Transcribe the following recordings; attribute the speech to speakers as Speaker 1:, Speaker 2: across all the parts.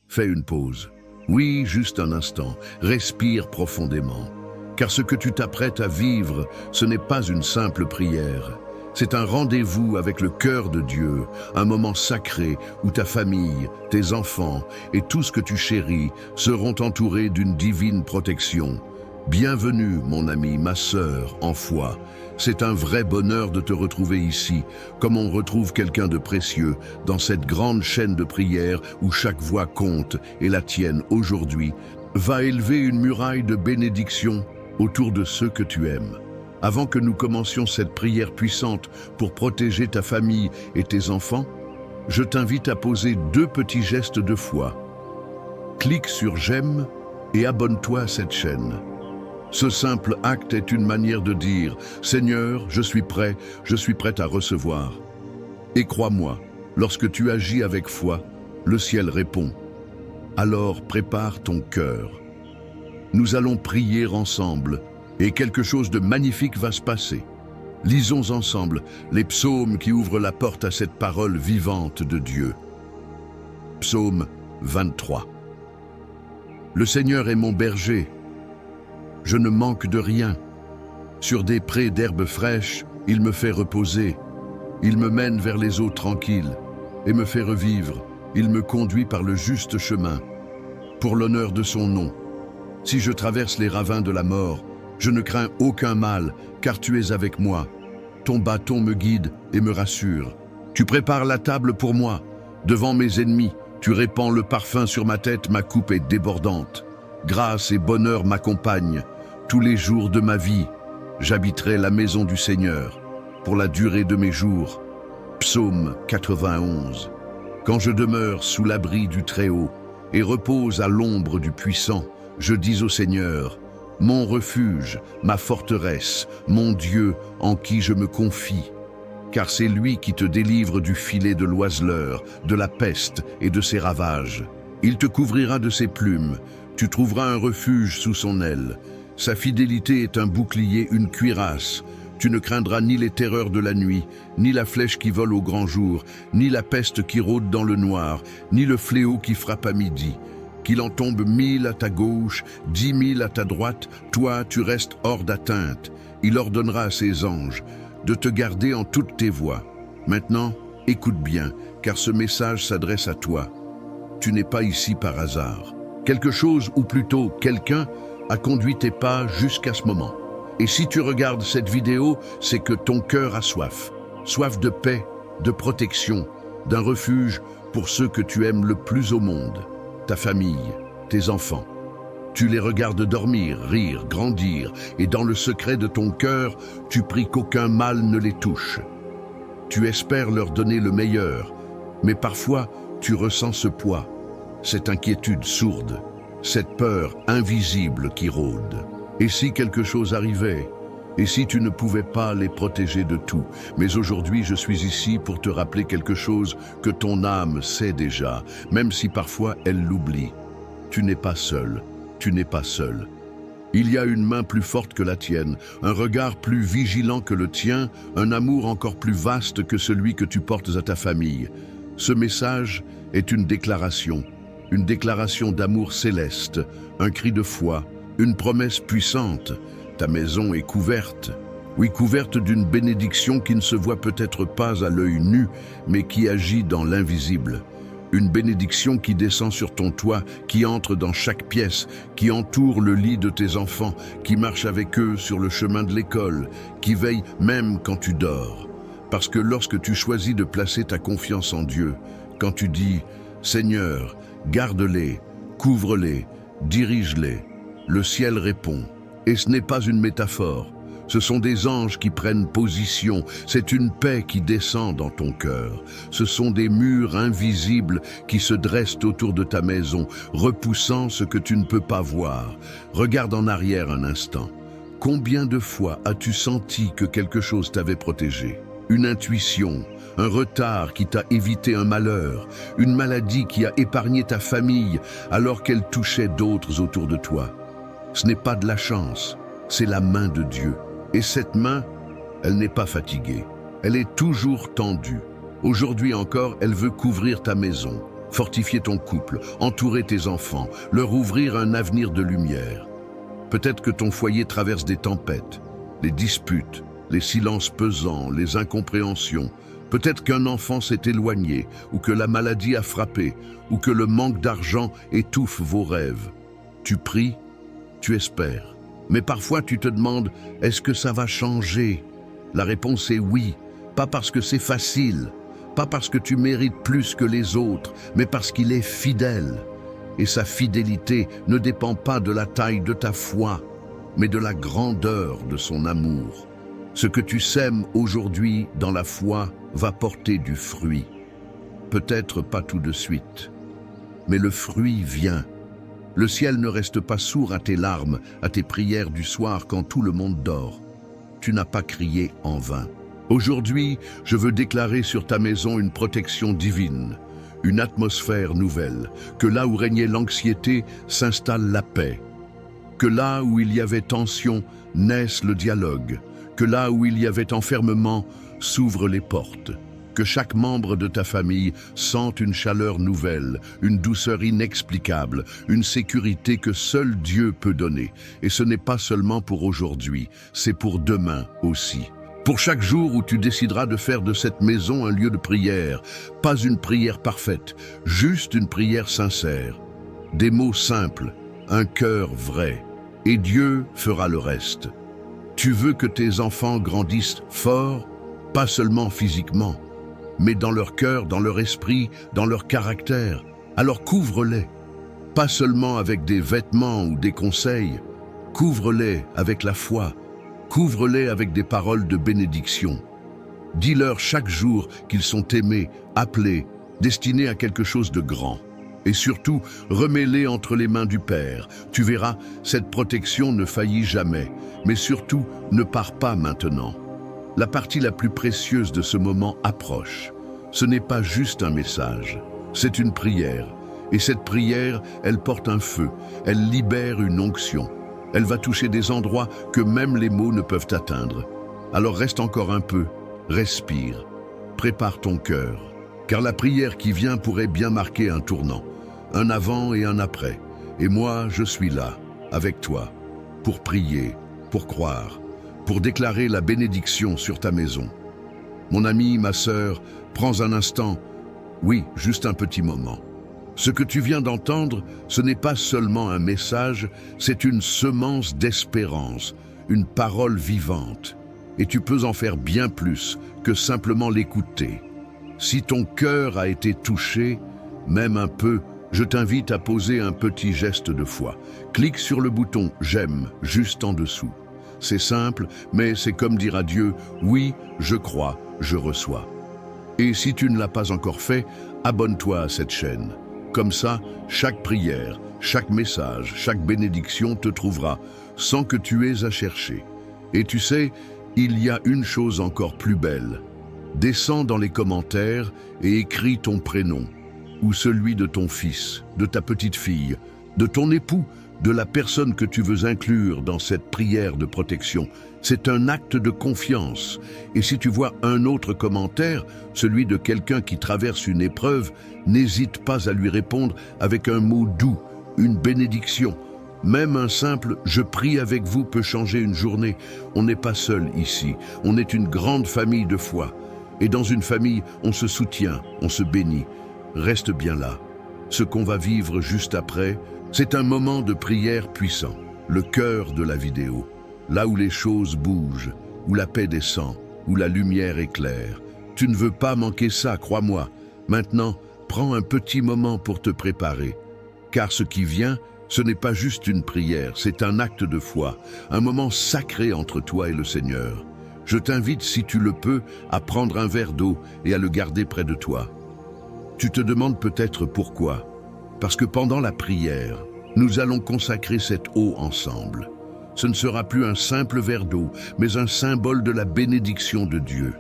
Speaker 1: Fais une pause. Oui, juste un instant. Respire profondément. Car ce que tu t'apprêtes à vivre, ce n'est pas une simple prière. C'est un rendez-vous avec le cœur de Dieu, un moment sacré où ta famille, tes enfants et tout ce que tu chéris seront entourés d'une divine protection. Bienvenue, mon ami, ma sœur, en foi. C'est un vrai bonheur de te retrouver ici, comme on retrouve quelqu'un de précieux dans cette grande chaîne de prières où chaque voix compte, et la tienne aujourd'hui va élever une muraille de bénédiction autour de ceux que tu aimes. Avant que nous commencions cette prière puissante pour protéger ta famille et tes enfants, je t'invite à poser 2 petits gestes de foi. Clique sur j'aime et abonne-toi à cette chaîne. Ce simple acte est une manière de dire « Seigneur, je suis prête à recevoir ». Et crois-moi, lorsque tu agis avec foi, le ciel répond. Alors prépare ton cœur. Nous allons prier ensemble et quelque chose de magnifique va se passer. Lisons ensemble les psaumes qui ouvrent la porte à cette parole vivante de Dieu. Psaume 23. Le Seigneur est mon berger. Je ne manque de rien. Sur des prés d'herbes fraîches, il me fait reposer. Il me mène vers les eaux tranquilles et me fait revivre. Il me conduit par le juste chemin, pour l'honneur de son nom. Si je traverse les ravins de la mort, je ne crains aucun mal, car tu es avec moi. Ton bâton me guide et me rassure. Tu prépares la table pour moi. Devant mes ennemis, tu répands le parfum sur ma tête, ma coupe est débordante. Grâce et bonheur m'accompagnent. Tous les jours de ma vie, j'habiterai la maison du Seigneur, pour la durée de mes jours. Psaume 91. Quand je demeure sous l'abri du Très-Haut et repose à l'ombre du Puissant, je dis au Seigneur, mon refuge, ma forteresse, mon Dieu en qui je me confie. Car c'est lui qui te délivre du filet de l'oiseleur, de la peste et de ses ravages. Il te couvrira de ses plumes, tu trouveras un refuge sous son aile. Sa fidélité est un bouclier, une cuirasse. Tu ne craindras ni les terreurs de la nuit, ni la flèche qui vole au grand jour, ni la peste qui rôde dans le noir, ni le fléau qui frappe à midi. Qu'il en tombe 1000 à ta gauche, 10 000 à ta droite, toi tu restes hors d'atteinte. Il ordonnera à ses anges de te garder en toutes tes voies. Maintenant, écoute bien, car ce message s'adresse à toi. Tu n'es pas ici par hasard. Quelque chose, ou plutôt quelqu'un, a conduit tes pas jusqu'à ce moment. Et si tu regardes cette vidéo, c'est que ton cœur a soif. Soif de paix, de protection, d'un refuge pour ceux que tu aimes le plus au monde. Ta famille, tes enfants. Tu les regardes dormir, rire, grandir, et dans le secret de ton cœur, tu pries qu'aucun mal ne les touche. Tu espères leur donner le meilleur, mais parfois tu ressens ce poids, cette inquiétude sourde, cette peur invisible qui rôde. Et si quelque chose arrivait? Et si tu ne pouvais pas les protéger de tout? Mais aujourd'hui, je suis ici pour te rappeler quelque chose que ton âme sait déjà, même si parfois elle l'oublie. Tu n'es pas seul, tu n'es pas seul. Il y a une main plus forte que la tienne, un regard plus vigilant que le tien, un amour encore plus vaste que celui que tu portes à ta famille. Ce message est une déclaration d'amour céleste, un cri de foi, une promesse puissante. Ta maison est couverte, oui, couverte d'une bénédiction qui ne se voit peut-être pas à l'œil nu, mais qui agit dans l'invisible. Une bénédiction qui descend sur ton toit, qui entre dans chaque pièce, qui entoure le lit de tes enfants, qui marche avec eux sur le chemin de l'école, qui veille même quand tu dors. Parce que lorsque tu choisis de placer ta confiance en Dieu, quand tu dis « Seigneur, garde-les, couvre-les, dirige-les », le ciel répond. Et ce n'est pas une métaphore, ce sont des anges qui prennent position, c'est une paix qui descend dans ton cœur. Ce sont des murs invisibles qui se dressent autour de ta maison, repoussant ce que tu ne peux pas voir. Regarde en arrière un instant. Combien de fois as-tu senti que quelque chose t'avait protégé? Une intuition, un retard qui t'a évité un malheur, une maladie qui a épargné ta famille alors qu'elle touchait d'autres autour de toi. Ce n'est pas de la chance, c'est la main de Dieu. Et cette main, elle n'est pas fatiguée, elle est toujours tendue. Aujourd'hui encore, elle veut couvrir ta maison, fortifier ton couple, entourer tes enfants, leur ouvrir un avenir de lumière. Peut-être que ton foyer traverse des tempêtes, les disputes, les silences pesants, les incompréhensions. Peut-être qu'un enfant s'est éloigné, ou que la maladie a frappé, ou que le manque d'argent étouffe vos rêves. Tu pries, tu espères. Mais parfois tu te demandes, est-ce que ça va changer? La réponse est oui, pas parce que c'est facile, pas parce que tu mérites plus que les autres, mais parce qu'il est fidèle. Et sa fidélité ne dépend pas de la taille de ta foi, mais de la grandeur de son amour. Ce que tu sèmes aujourd'hui dans la foi va porter du fruit. Peut-être pas tout de suite, mais le fruit vient. Le ciel ne reste pas sourd à tes larmes, à tes prières du soir quand tout le monde dort. Tu n'as pas crié en vain. Aujourd'hui, je veux déclarer sur ta maison une protection divine, une atmosphère nouvelle, que là où régnait l'anxiété s'installe la paix, que là où il y avait tension naisse le dialogue, que là où il y avait enfermement s'ouvrent les portes, que chaque membre de ta famille sente une chaleur nouvelle, une douceur inexplicable, une sécurité que seul Dieu peut donner. Et ce n'est pas seulement pour aujourd'hui, c'est pour demain aussi. Pour chaque jour où tu décideras de faire de cette maison un lieu de prière, pas une prière parfaite, juste une prière sincère. Des mots simples, un cœur vrai, et Dieu fera le reste. Tu veux que tes enfants grandissent forts, pas seulement physiquement, mais dans leur cœur, dans leur esprit, dans leur caractère. Alors couvre-les, pas seulement avec des vêtements ou des conseils, couvre-les avec la foi, couvre-les avec des paroles de bénédiction. Dis-leur chaque jour qu'ils sont aimés, appelés, destinés à quelque chose de grand. Et surtout, remets-les entre les mains du Père. Tu verras, cette protection ne faillit jamais. Mais surtout, ne pars pas maintenant. La partie la plus précieuse de ce moment approche. Ce n'est pas juste un message, c'est une prière. Et cette prière, elle porte un feu, elle libère une onction. Elle va toucher des endroits que même les mots ne peuvent atteindre. Alors reste encore un peu, respire, prépare ton cœur. Car la prière qui vient pourrait bien marquer un tournant, un avant et un après. Et moi, je suis là, avec toi, pour prier, pour croire, pour déclarer la bénédiction sur ta maison. Mon ami, ma sœur, prends un instant, oui, juste un petit moment. Ce que tu viens d'entendre, ce n'est pas seulement un message, c'est une semence d'espérance, une parole vivante. Et tu peux en faire bien plus que simplement l'écouter. Si ton cœur a été touché, même un peu, je t'invite à poser un petit geste de foi. Clique sur le bouton « J'aime » juste en dessous. C'est simple, mais c'est comme dire à Dieu « Oui, je crois, je reçois ». Et si tu ne l'as pas encore fait, abonne-toi à cette chaîne. Comme ça, chaque prière, chaque message, chaque bénédiction te trouvera, sans que tu aies à chercher. Et tu sais, il y a une chose encore plus belle. Descends dans les commentaires et écris ton prénom, ou celui de ton fils, de ta petite fille, de ton époux, de la personne que tu veux inclure dans cette prière de protection. C'est un acte de confiance. Et si tu vois un autre commentaire, celui de quelqu'un qui traverse une épreuve, n'hésite pas à lui répondre avec un mot doux, une bénédiction. Même un simple « je prie avec vous » peut changer une journée. On n'est pas seul ici, on est une grande famille de foi. Et dans une famille, on se soutient, on se bénit. Reste bien là. Ce qu'on va vivre juste après, c'est un moment de prière puissant, le cœur de la vidéo. Là où les choses bougent, où la paix descend, où la lumière éclaire. Tu ne veux pas manquer ça, crois-moi. Maintenant, prends un petit moment pour te préparer. Car ce qui vient, ce n'est pas juste une prière, c'est un acte de foi, un moment sacré entre toi et le Seigneur. Je t'invite, si tu le peux, à prendre un verre d'eau et à le garder près de toi. Tu te demandes peut-être pourquoi. Parce que pendant la prière, nous allons consacrer cette eau ensemble. Ce ne sera plus un simple verre d'eau, mais un symbole de la bénédiction de Dieu.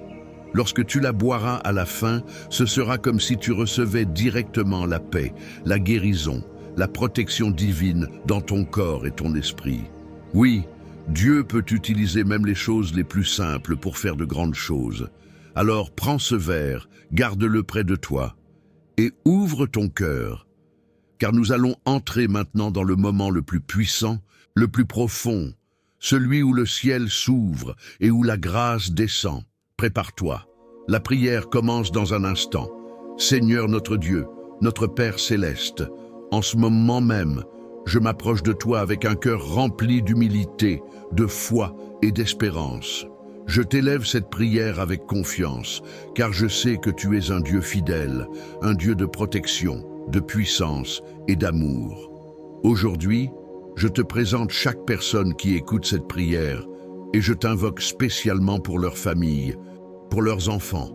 Speaker 1: Lorsque tu la boiras à la fin, ce sera comme si tu recevais directement la paix, la guérison, la protection divine dans ton corps et ton esprit. Oui, Dieu peut utiliser même les choses les plus simples pour faire de grandes choses. Alors prends ce verre, garde-le près de toi et ouvre ton cœur, car nous allons entrer maintenant dans le moment le plus puissant, le plus profond, celui où le ciel s'ouvre et où la grâce descend. Prépare-toi. La prière commence dans un instant. Seigneur notre Dieu, notre Père céleste, en ce moment même, je m'approche de toi avec un cœur rempli d'humilité, de foi et d'espérance. Je t'élève cette prière avec confiance, car je sais que tu es un Dieu fidèle, un Dieu de protection, de puissance et d'amour. Aujourd'hui, je te présente chaque personne qui écoute cette prière et je t'invoque spécialement pour leur famille, pour leurs enfants,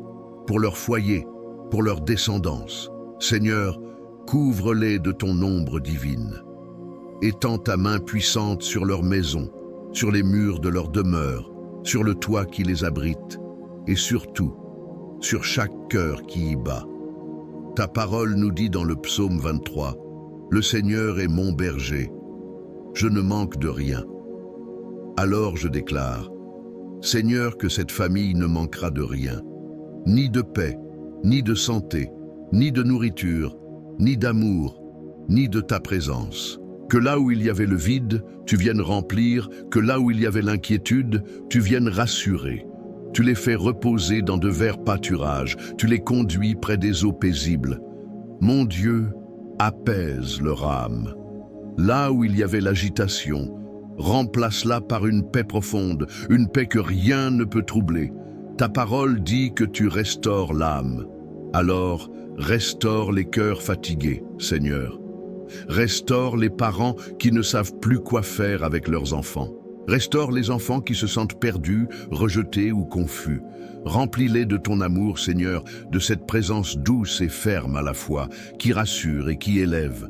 Speaker 1: pour leur foyer, pour leur descendance. Seigneur, couvre-les de ton ombre divine. Étends ta main puissante sur leur maison, sur les murs de leur demeure, sur le toit qui les abrite, et surtout, sur chaque cœur qui y bat. Ta parole nous dit dans le psaume 23, « Le Seigneur est mon berger, je ne manque de rien. » Alors je déclare, « Seigneur, que cette famille ne manquera de rien, ni de paix, ni de santé, ni de nourriture, ni d'amour, ni de ta présence. Que là où il y avait le vide, tu viennes remplir, que là où il y avait l'inquiétude, tu viennes rassurer. Tu les fais reposer dans de verts pâturages, tu les conduis près des eaux paisibles. Mon Dieu, apaise leur âme. Là où il y avait l'agitation, remplace-la par une paix profonde, une paix que rien ne peut troubler. Ta parole dit que tu restaures l'âme. Alors, restaure les cœurs fatigués, Seigneur. Restaure les parents qui ne savent plus quoi faire avec leurs enfants. Restaure les enfants qui se sentent perdus, rejetés ou confus. Remplis-les de ton amour, Seigneur, de cette présence douce et ferme à la fois, qui rassure et qui élève.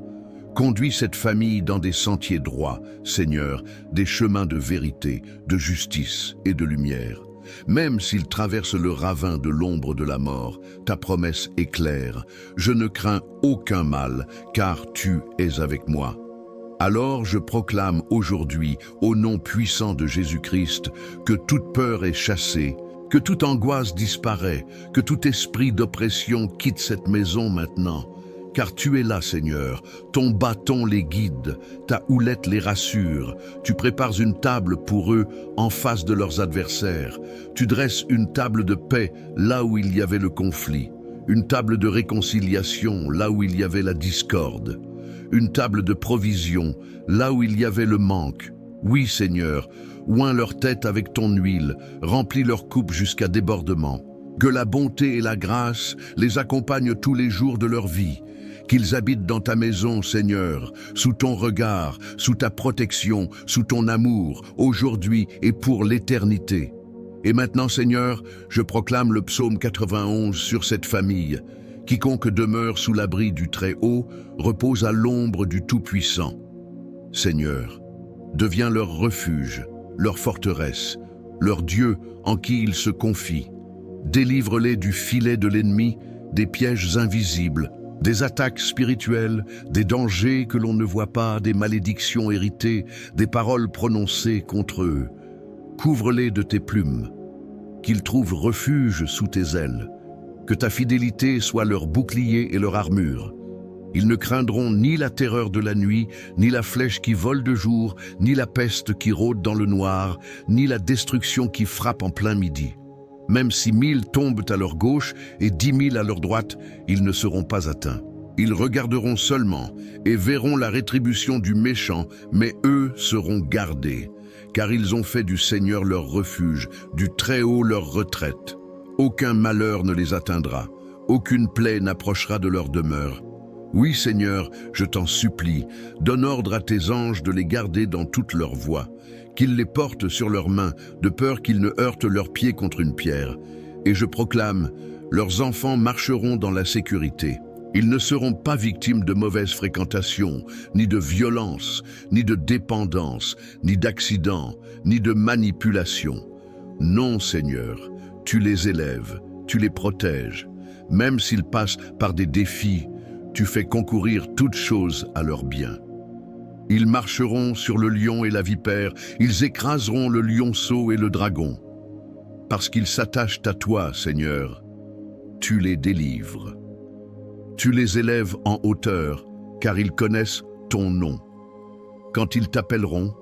Speaker 1: Conduis cette famille dans des sentiers droits, Seigneur, des chemins de vérité, de justice et de lumière. Même s'ils traversent le ravin de l'ombre de la mort, ta promesse est claire. Je ne crains aucun mal, car tu es avec moi. Alors je proclame aujourd'hui, au nom puissant de Jésus-Christ, que toute peur est chassée, que toute angoisse disparaît, que tout esprit d'oppression quitte cette maison maintenant. Car tu es là, Seigneur, ton bâton les guide, ta houlette les rassure, tu prépares une table pour eux en face de leurs adversaires, tu dresses une table de paix là où il y avait le conflit, une table de réconciliation là où il y avait la discorde, une table de provision là où il y avait le manque. Oui, Seigneur, oins leur tête avec ton huile, remplis leur coupe jusqu'à débordement. Que la bonté et la grâce les accompagnent tous les jours de leur vie. Qu'ils habitent dans ta maison, Seigneur, sous ton regard, sous ta protection, sous ton amour, aujourd'hui et pour l'éternité. Et maintenant, Seigneur, je proclame le psaume 91 sur cette famille. Quiconque demeure sous l'abri du Très-Haut repose à l'ombre du Tout-Puissant. Seigneur, deviens leur refuge, leur forteresse, leur Dieu en qui ils se confient. Délivre-les du filet de l'ennemi, des pièges invisibles, des attaques spirituelles, des dangers que l'on ne voit pas, des malédictions héritées, des paroles prononcées contre eux. Couvre-les de tes plumes, qu'ils trouvent refuge sous tes ailes, que ta fidélité soit leur bouclier et leur armure. Ils ne craindront ni la terreur de la nuit, ni la flèche qui vole de jour, ni la peste qui rôde dans le noir, ni la destruction qui frappe en plein midi. Même si 1000 tombent à leur gauche et 10 000 à leur droite, ils ne seront pas atteints. Ils regarderont seulement et verront la rétribution du méchant, mais eux seront gardés, car ils ont fait du Seigneur leur refuge, du Très-Haut leur retraite. Aucun malheur ne les atteindra, aucune plaie n'approchera de leur demeure. Oui, Seigneur, je t'en supplie, donne ordre à tes anges de les garder dans toutes leurs voies, qu'ils les portent sur leurs mains, de peur qu'ils ne heurtent leurs pieds contre une pierre. Et je proclame, leurs enfants marcheront dans la sécurité. Ils ne seront pas victimes de mauvaise fréquentation, ni de violence, ni de dépendance, ni d'accident, ni de manipulation. Non, Seigneur, tu les élèves, tu les protèges. Même s'ils passent par des défis, tu fais concourir toutes choses à leur bien. Ils marcheront sur le lion et la vipère, ils écraseront le lionceau et le dragon. Parce qu'ils s'attachent à toi, Seigneur, tu les délivres. Tu les élèves en hauteur, car ils connaissent ton nom. Quand ils t'appelleront,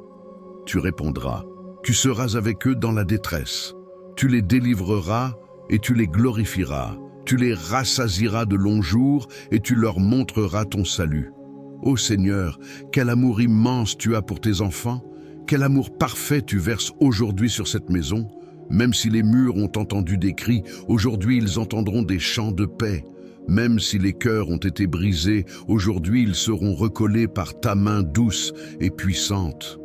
Speaker 1: tu répondras. Tu seras avec eux dans la détresse. Tu les délivreras et tu les glorifieras. Tu les rassasieras de longs jours et tu leur montreras ton salut. Ô Seigneur, quel amour immense tu as pour tes enfants, quel amour parfait tu verses aujourd'hui sur cette maison. Même si les murs ont entendu des cris, aujourd'hui ils entendront des chants de paix. Même si les cœurs ont été brisés, aujourd'hui ils seront recollés par ta main douce et puissante.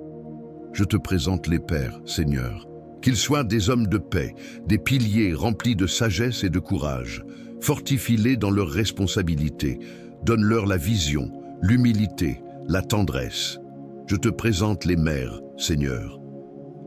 Speaker 1: Je te présente les pères, Seigneur. Qu'ils soient des hommes de paix, des piliers remplis de sagesse et de courage. Fortifie-les dans leurs responsabilités. Donne-leur la vision, l'humilité, la tendresse. Je te présente les mères, Seigneur.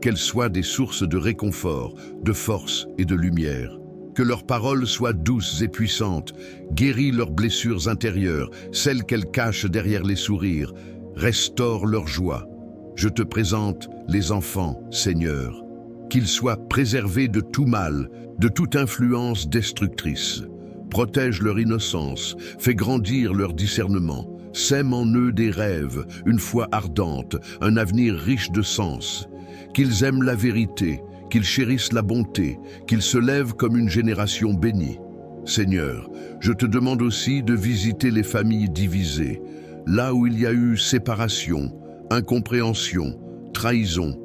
Speaker 1: Qu'elles soient des sources de réconfort, de force et de lumière. Que leurs paroles soient douces et puissantes. Guéris leurs blessures intérieures, celles qu'elles cachent derrière les sourires. Restaure leur joie. Je te présente les enfants, Seigneur. Qu'ils soient préservés de tout mal, de toute influence destructrice. Protège leur innocence, fais grandir leur discernement. Sème en eux des rêves, une foi ardente, un avenir riche de sens. Qu'ils aiment la vérité, qu'ils chérissent la bonté, qu'ils se lèvent comme une génération bénie. Seigneur, je te demande aussi de visiter les familles divisées, là où il y a eu séparation, incompréhension, trahison.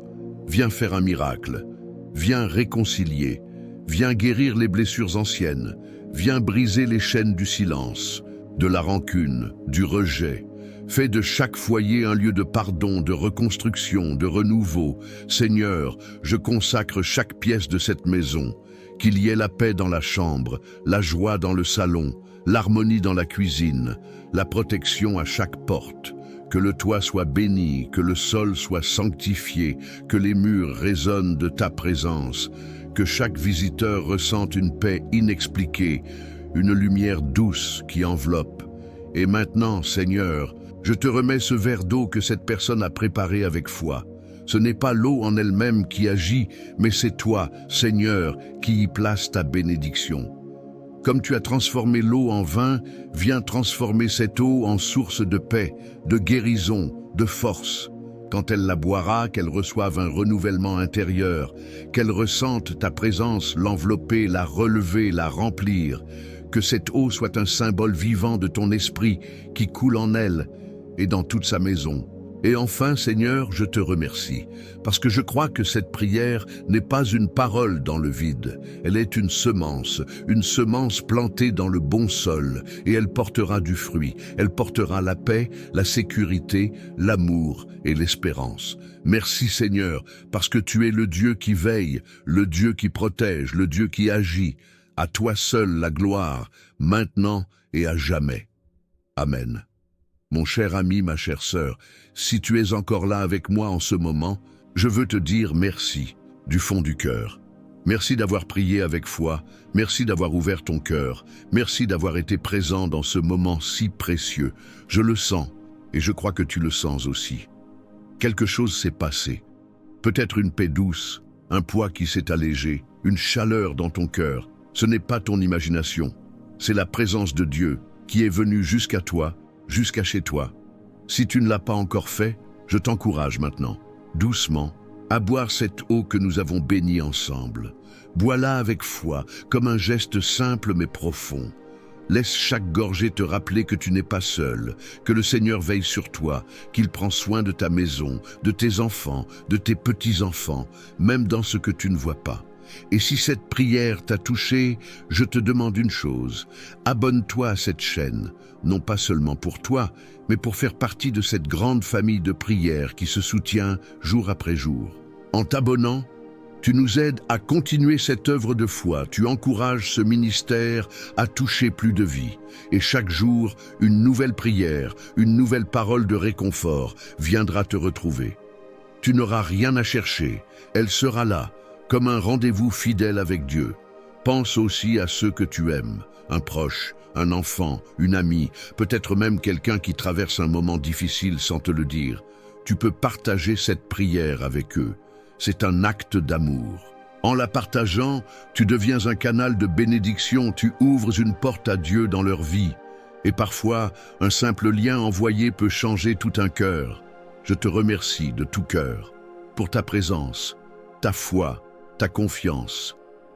Speaker 1: Viens faire un miracle, viens réconcilier, viens guérir les blessures anciennes, viens briser les chaînes du silence, de la rancune, du rejet. Fais de chaque foyer un lieu de pardon, de reconstruction, de renouveau. Seigneur, je consacre chaque pièce de cette maison. Qu'il y ait la paix dans la chambre, la joie dans le salon, l'harmonie dans la cuisine, la protection à chaque porte. Que le toit soit béni, que le sol soit sanctifié, que les murs résonnent de ta présence, que chaque visiteur ressente une paix inexpliquée, une lumière douce qui enveloppe. Et maintenant, Seigneur, je te remets ce verre d'eau que cette personne a préparé avec foi. Ce n'est pas l'eau en elle-même qui agit, mais c'est toi, Seigneur, qui y place ta bénédiction. Comme tu as transformé l'eau en vin, viens transformer cette eau en source de paix, de guérison, de force. Quand elle la boira, qu'elle reçoive un renouvellement intérieur, qu'elle ressente ta présence l'envelopper, la relever, la remplir. Que cette eau soit un symbole vivant de ton esprit qui coule en elle et dans toute sa maison. Et enfin, Seigneur, je te remercie, parce que je crois que cette prière n'est pas une parole dans le vide. Elle est une semence plantée dans le bon sol, et elle portera du fruit. Elle portera la paix, la sécurité, l'amour et l'espérance. Merci Seigneur, parce que tu es le Dieu qui veille, le Dieu qui protège, le Dieu qui agit. À toi seul la gloire, maintenant et à jamais. Amen. Mon cher ami, ma chère sœur, si tu es encore là avec moi en ce moment, je veux te dire merci, du fond du cœur. Merci d'avoir prié avec foi, merci d'avoir ouvert ton cœur, merci d'avoir été présent dans ce moment si précieux. Je le sens, et je crois que tu le sens aussi. Quelque chose s'est passé. Peut-être une paix douce, un poids qui s'est allégé, une chaleur dans ton cœur. Ce n'est pas ton imagination, c'est la présence de Dieu qui est venue jusqu'à toi, jusqu'à chez toi. Si tu ne l'as pas encore fait, je t'encourage maintenant, doucement, à boire cette eau que nous avons bénie ensemble. Bois-la avec foi, comme un geste simple mais profond. Laisse chaque gorgée te rappeler que tu n'es pas seul, que le Seigneur veille sur toi, qu'il prend soin de ta maison, de tes enfants, de tes petits-enfants, même dans ce que tu ne vois pas. Et si cette prière t'a touché, je te demande une chose, abonne-toi à cette chaîne, non pas seulement pour toi, mais pour faire partie de cette grande famille de prières qui se soutient jour après jour. En t'abonnant, tu nous aides à continuer cette œuvre de foi, tu encourages ce ministère à toucher plus de vies. Et chaque jour, une nouvelle prière, une nouvelle parole de réconfort viendra te retrouver. Tu n'auras rien à chercher, elle sera là, comme un rendez-vous fidèle avec Dieu. Pense aussi à ceux que tu aimes, un proche, un enfant, une amie, peut-être même quelqu'un qui traverse un moment difficile sans te le dire. Tu peux partager cette prière avec eux. C'est un acte d'amour. En la partageant, tu deviens un canal de bénédiction, tu ouvres une porte à Dieu dans leur vie. Et parfois, un simple lien envoyé peut changer tout un cœur. Je te remercie de tout cœur pour ta présence, ta foi, ta confiance.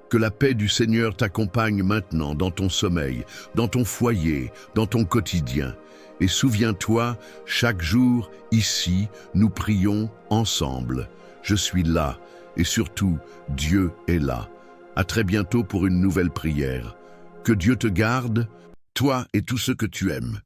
Speaker 1: Que la paix du Seigneur t'accompagne maintenant dans ton sommeil, dans ton foyer, dans ton quotidien. Et souviens-toi, chaque jour, ici, nous prions ensemble. Je suis là, et surtout, Dieu est là. À très bientôt pour une nouvelle prière. Que Dieu te garde, toi et tous ceux que tu aimes.